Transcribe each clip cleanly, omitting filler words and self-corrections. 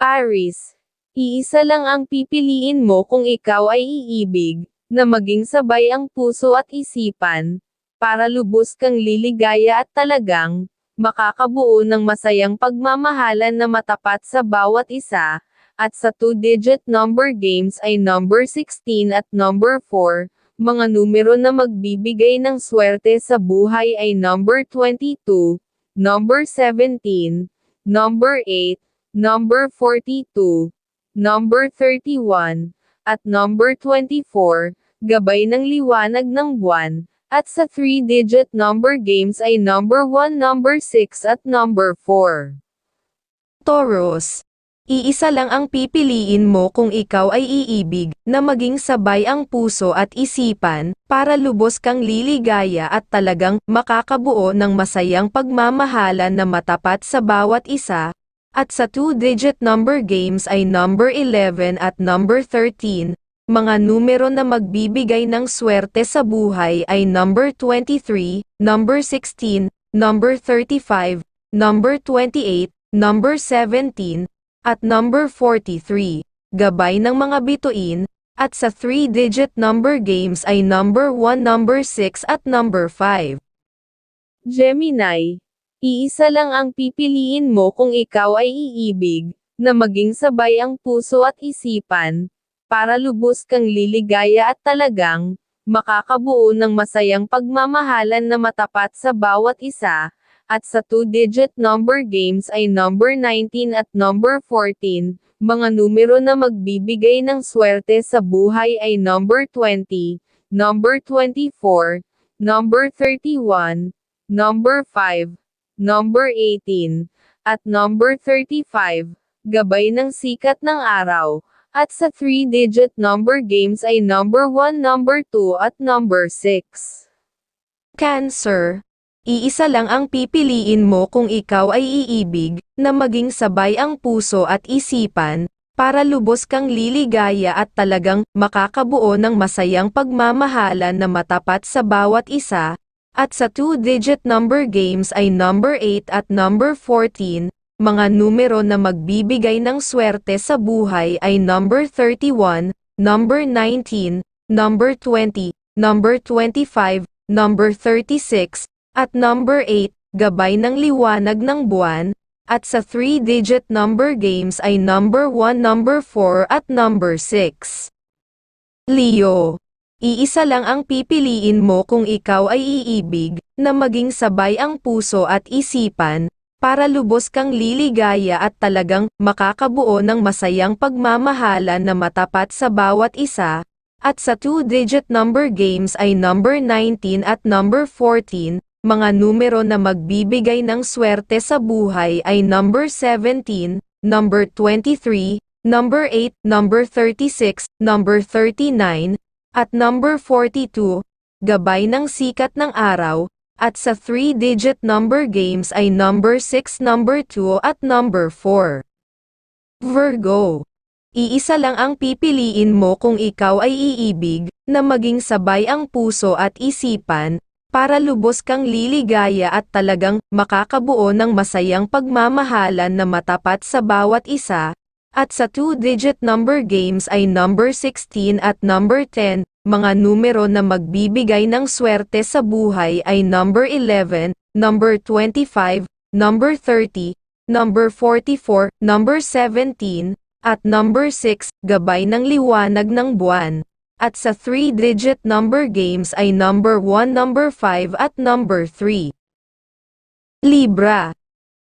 Aries, iisa lang ang pipiliin mo kung ikaw ay iibig, na maging sabay ang puso at isipan, para lubos kang liligaya at talagang, makakabuo ng masayang pagmamahalan na matapat sa bawat isa, at sa two-digit number games ay number 16 at number 4, mga numero na magbibigay ng swerte sa buhay ay number 22, number 17, number 8, number 42, number 31, at number 24, gabay ng liwanag ng buwan, at sa 3-digit number games ay number 1, number 6 at number 4. Taurus, iisa lang ang pipiliin mo kung ikaw ay iibig, na maging sabay ang puso at isipan, para lubos kang liligaya at talagang makakabuo ng masayang pagmamahalan na matapat sa bawat isa, at sa two-digit number games ay number 11 at number 13, mga numero na magbibigay ng swerte sa buhay ay number 23, number 16, number 35, number 28, number 17, at number 43, gabay ng mga bituin, at sa 3-digit number games ay number 1, number 6 at number 5. Gemini, iisa lang ang pipiliin mo kung ikaw ay iibig, na maging sabay ang puso at isipan, para lubos kang liligaya at talagang, makakabuo ng masayang pagmamahalan na matapat sa bawat isa, at sa two-digit number games ay number 19 at number 14, mga numero na magbibigay ng swerte sa buhay ay number 20, number 24, number 31, number 5, number 18, at number 35, gabay ng sikat ng araw, at sa 3-digit number games ay number 1, number 2 at number 6. Cancer, iisa lang ang pipiliin mo kung ikaw ay iibig, na maging sabay ang puso at isipan, para lubos kang liligaya at talagang makakabuo ng masayang pagmamahalan na matapat sa bawat isa, at sa two-digit number games ay number 8 at number 14, mga numero na magbibigay ng swerte sa buhay ay number 31, number 19, number 20, number 25, number 36, at number 8, gabay ng liwanag ng buwan, at sa 3-digit number games ay number 1, number 4 at number 6. Leo, iisa lang ang pipiliin mo kung ikaw ay iibig, na maging sabay ang puso at isipan, para lubos kang liligaya at talagang makakabuo ng masayang pagmamahalan na matapat sa bawat isa, at sa two-digit number games ay number 19 at number 14, mga numero na magbibigay ng swerte sa buhay ay number 17, number 23, number 8, number 36, number 39, at number 42, gabay ng sikat ng araw, at sa 3-digit number games ay number 6, number 2 at number 4. Virgo, iisa lang ang pipiliin mo kung ikaw ay iibig, na maging sabay ang puso at isipan, para lubos kang liligaya at talagang makakabuo ng masayang pagmamahalan na matapat sa bawat isa, at sa two-digit number games ay number 16 at number 10, mga numero na magbibigay ng swerte sa buhay ay number 11, number 25, number 30, number 44, number 17, at number 6, gabay ng liwanag ng buwan, at sa 3-digit number games ay number 1, number 5 at number 3. Libra,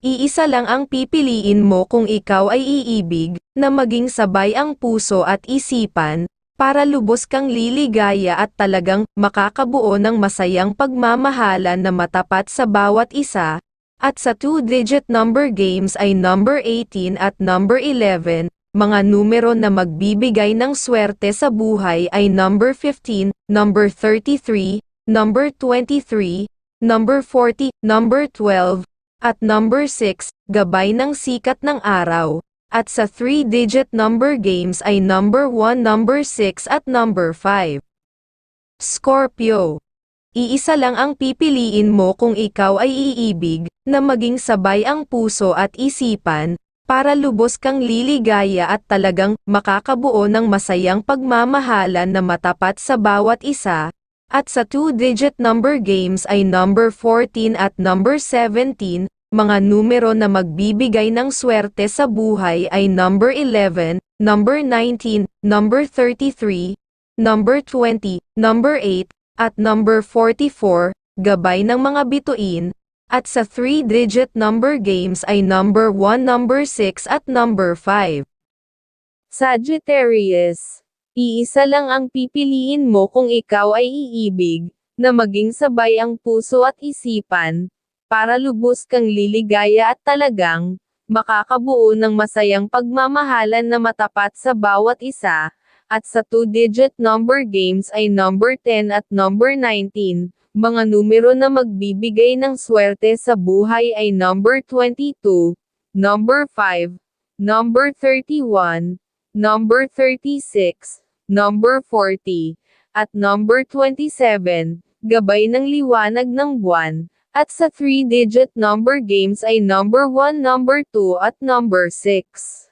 iisa lang ang pipiliin mo kung ikaw ay iibig, na maging sabay ang puso at isipan, para lubos kang liligaya at talagang makakabuo ng masayang pagmamahalan na matapat sa bawat isa, at sa two-digit number games ay number 18 at number 11, mga numero na magbibigay ng swerte sa buhay ay number 15, number 33, number 23, number 40, number 12, at number 6, gabay ng sikat ng araw, at sa 3-digit number games ay number 1, number 6 at number 5. Scorpio, iisa lang ang pipiliin mo kung ikaw ay iibig, na maging sabay ang puso at isipan, para lubos kang liligaya at talagang makakabuo ng masayang pagmamahalan na matapat sa bawat isa. At sa 2-digit number games ay number 14 at number 17, mga numero na magbibigay ng swerte sa buhay ay number 11, number 19, number 33, number 20, number 8, at number 44, gabay ng mga bituin. At sa 3-digit number games ay number 1, number 6 at number 5. Sagittarius, iisa lang ang pipiliin mo kung ikaw ay iibig, na maging sabay ang puso at isipan, para lubos kang liligaya at talagang, makakabuo ng masayang pagmamahalan na matapat sa bawat isa. At sa 2-digit number games ay number 10 at number 19, mga numero na magbibigay ng swerte sa buhay ay number 22, number 5, number 31, number 36, number 40, at number 27, gabay ng liwanag ng buwan. At sa 3-digit number games ay number 1, number 2 at number 6.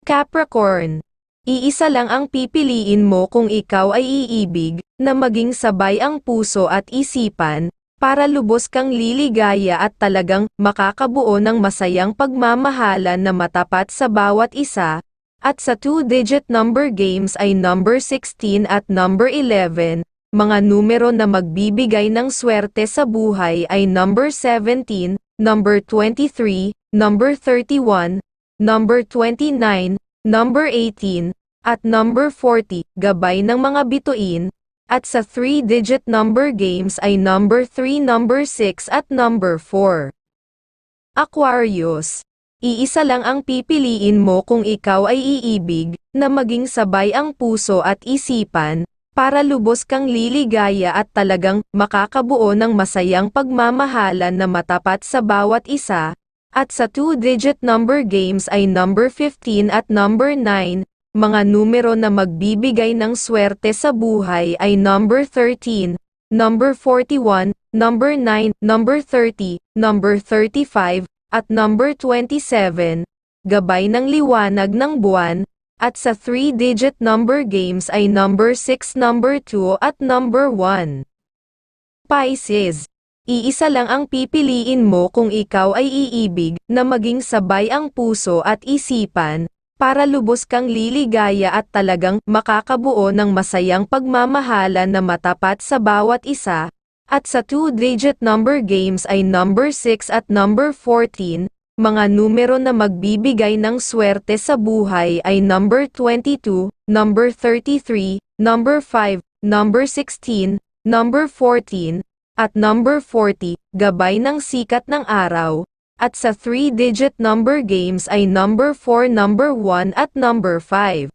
Capricorn, iisa lang ang pipiliin mo kung ikaw ay iibig, na maging sabay ang puso at isipan, para lubos kang liligaya at talagang makakabuo ng masayang pagmamahalan na matapat sa bawat isa. At sa 2-digit number games ay number 16 at number 11, mga numero na magbibigay ng swerte sa buhay ay number 17, number 23, number 31, number 29, number 18, at number 40, gabay ng mga bituin. At sa 3-digit number games ay number 3, number 6 at number 4. Aquarius, iisa lang ang pipiliin mo kung ikaw ay iibig, na maging sabay ang puso at isipan, para lubos kang liligaya at talagang makakabuo ng masayang pagmamahalan na matapat sa bawat isa. At sa 2-digit number games ay number 15 at number 9, mga numero na magbibigay ng swerte sa buhay ay number 13, number 41, number 9, number 30, number 35, at number 27, gabay ng liwanag ng buwan. At sa 3-digit number games ay number 6, number 2 at number 1. Pisces, iisa lang ang pipiliin mo kung ikaw ay iibig, na maging sabay ang puso at isipan, para lubos kang liligaya at talagang makakabuo ng masayang pagmamahalan na matapat sa bawat isa. At sa 2-digit number games ay number 6 at number 14, mga numero na magbibigay ng swerte sa buhay ay number 22, number 33, number 5, number 16, number 14, at number 40, gabay ng sikat ng araw. At sa 3-digit number games ay number 4, number 1 at number 5.